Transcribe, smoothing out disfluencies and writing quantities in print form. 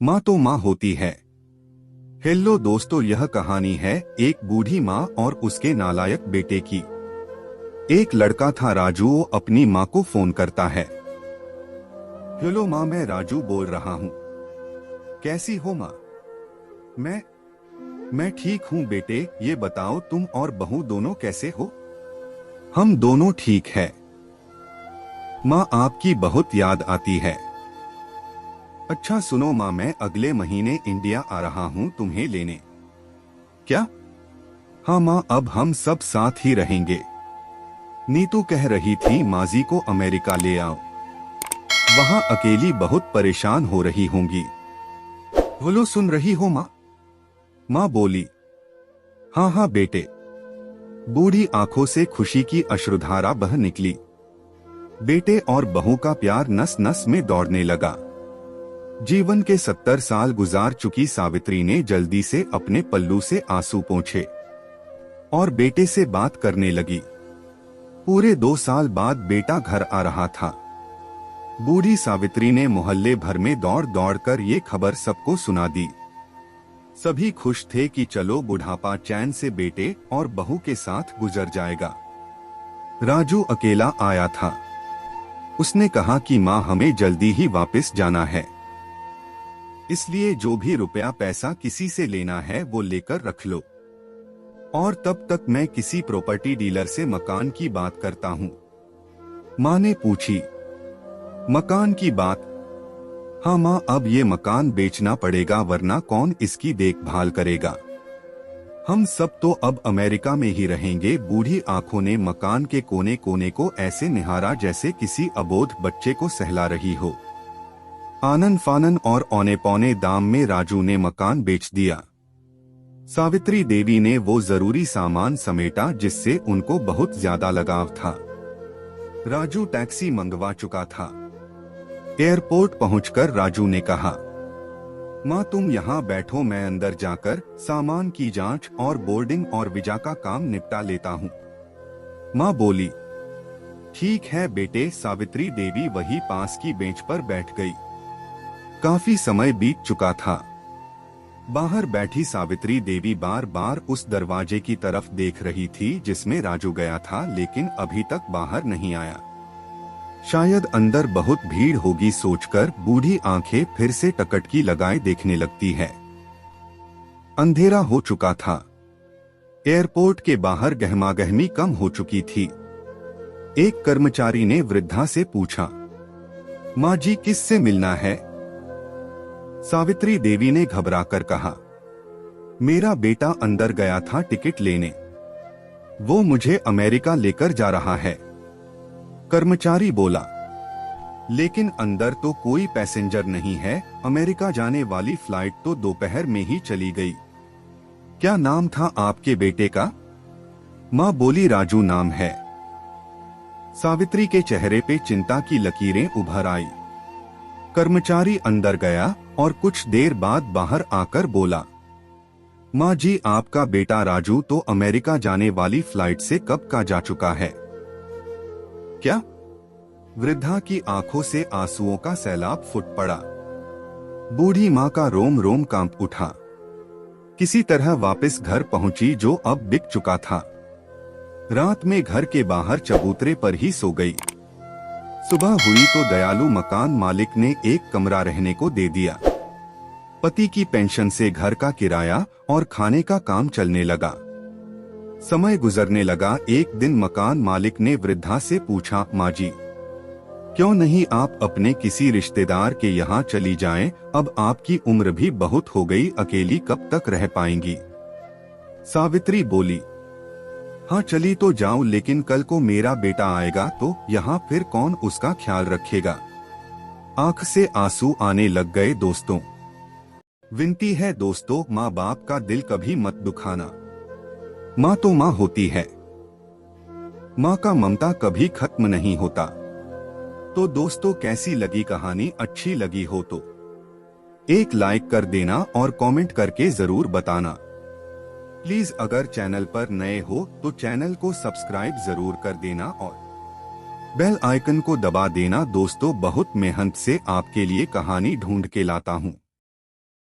माँ तो माँ होती है। हेलो दोस्तों, यह कहानी है एक बूढ़ी माँ और उसके नालायक बेटे की। एक लड़का था राजू, वो अपनी माँ को फोन करता है। हेलो माँ, मैं राजू बोल रहा हूँ। कैसी हो माँ? मैं ठीक हूँ बेटे, ये बताओ तुम और बहू दोनों कैसे हो? हम दोनों ठीक है माँ, आपकी बहुत याद आती है। अच्छा सुनो माँ, मैं अगले महीने इंडिया आ रहा हूँ तुम्हें लेने। क्या? हाँ माँ, अब हम सब साथ ही रहेंगे। नीतू कह रही थी माजी को अमेरिका ले आओ, वहाँ अकेली बहुत परेशान हो रही होंगी। बोलो, सुन रही हो माँ? माँ बोली, हाँ हाँ बेटे। बूढ़ी आंखों से खुशी की अश्रुधारा बह निकली। बेटे और बहू का प्यार नस नस में दौड़ने लगा। जीवन के 70 साल गुजार चुकी सावित्री ने जल्दी से अपने पल्लू से आंसू पोंछे और बेटे से बात करने लगी। पूरे 2 साल बाद बेटा घर आ रहा था। बूढ़ी सावित्री ने मोहल्ले भर में दौड़ दौड़ कर ये खबर सबको सुना दी। सभी खुश थे कि चलो बुढ़ापा चैन से बेटे और बहू के साथ गुजर जाएगा। राजू अकेला आया था। उसने कहा कि माँ, हमें जल्दी ही वापस जाना है, इसलिए जो भी रुपया पैसा किसी से लेना है वो लेकर रख लो, और तब तक मैं किसी प्रॉपर्टी डीलर से मकान की बात करता हूँ। माँ ने पूछी, मकान की बात? हाँ माँ, अब ये मकान बेचना पड़ेगा, वरना कौन इसकी देखभाल करेगा? हम सब तो अब अमेरिका में ही रहेंगे। बूढ़ी आंखों ने मकान के कोने कोने को ऐसे निहारा जैसे किसी अबोध बच्चे को सहला रही हो। आनन फानन और औने पौने दाम में राजू ने मकान बेच दिया। सावित्री देवी ने वो जरूरी सामान समेटा जिससे उनको बहुत ज्यादा लगाव था। राजू टैक्सी मंगवा चुका था। एयरपोर्ट पहुंचकर राजू ने कहा, माँ तुम यहाँ बैठो, मैं अंदर जाकर सामान की जांच और बोर्डिंग और वीजा का काम निपटा लेता हूँ। माँ बोली, ठीक है बेटे। सावित्री देवी वही पास की बेंच पर बैठ गई। काफी समय बीत चुका था। बाहर बैठी सावित्री देवी बार बार उस दरवाजे की तरफ देख रही थी जिसमें राजू गया था, लेकिन अभी तक बाहर नहीं आया। शायद अंदर बहुत भीड़ होगी सोचकर बूढ़ी आंखें फिर से टकटकी लगाए देखने लगती है। अंधेरा हो चुका था। एयरपोर्ट के बाहर गहमागहमी कम हो चुकी थी। एक कर्मचारी ने वृद्धा से पूछा, माँ जी, किससे मिलना है? सावित्री देवी ने घबराकर कहा, मेरा बेटा अंदर गया था टिकट लेने, वो मुझे अमेरिका लेकर जा रहा है। कर्मचारी बोला, लेकिन अंदर तो कोई पैसेंजर नहीं है, अमेरिका जाने वाली फ्लाइट तो दोपहर में ही चली गई। क्या नाम था आपके बेटे का? माँ बोली, राजू नाम है। सावित्री के चेहरे पे चिंता की लकीरें उभर आई। कर्मचारी अंदर गया और कुछ देर बाद बाहर आकर बोला, माँ जी, आपका बेटा राजू तो अमेरिका जाने वाली फ्लाइट से कब का जा चुका है। क्या? वृद्धा की आंखों से आंसुओं का सैलाब फूट पड़ा। बूढ़ी माँ का रोम रोम कांप उठा। किसी तरह वापस घर पहुंची जो अब बिक चुका था। रात में घर के बाहर चबूतरे पर ही सो गई। सुबह हुई तो दयालु मकान मालिक ने एक कमरा रहने को दे दिया। पति की पेंशन से घर का किराया और खाने का काम चलने लगा। समय गुजरने लगा। एक दिन मकान मालिक ने वृद्धा से पूछा, माँ जी, क्यों नहीं आप अपने किसी रिश्तेदार के यहाँ चली जाएं? अब आपकी उम्र भी बहुत हो गई, अकेली कब तक रह पाएंगी? सावित्री बोली, हाँ चली तो जाऊं, लेकिन कल को मेरा बेटा आएगा तो यहाँ फिर कौन उसका ख्याल रखेगा? आंख से आंसू आने लग गए। दोस्तों, विनती है दोस्तों, माँ बाप का दिल कभी मत दुखाना। माँ तो माँ होती है। माँ का ममता कभी खत्म नहीं होता। तो दोस्तों, कैसी लगी कहानी? अच्छी लगी हो तो एक लाइक कर देना और कमेंट करके जरूर बताना। प्लीज अगर चैनल पर नए हो तो चैनल को सब्सक्राइब जरूर कर देना और बेल आइकन को दबा देना। दोस्तों, बहुत मेहनत से आपके लिए कहानी ढूंढ के लाता हूँ।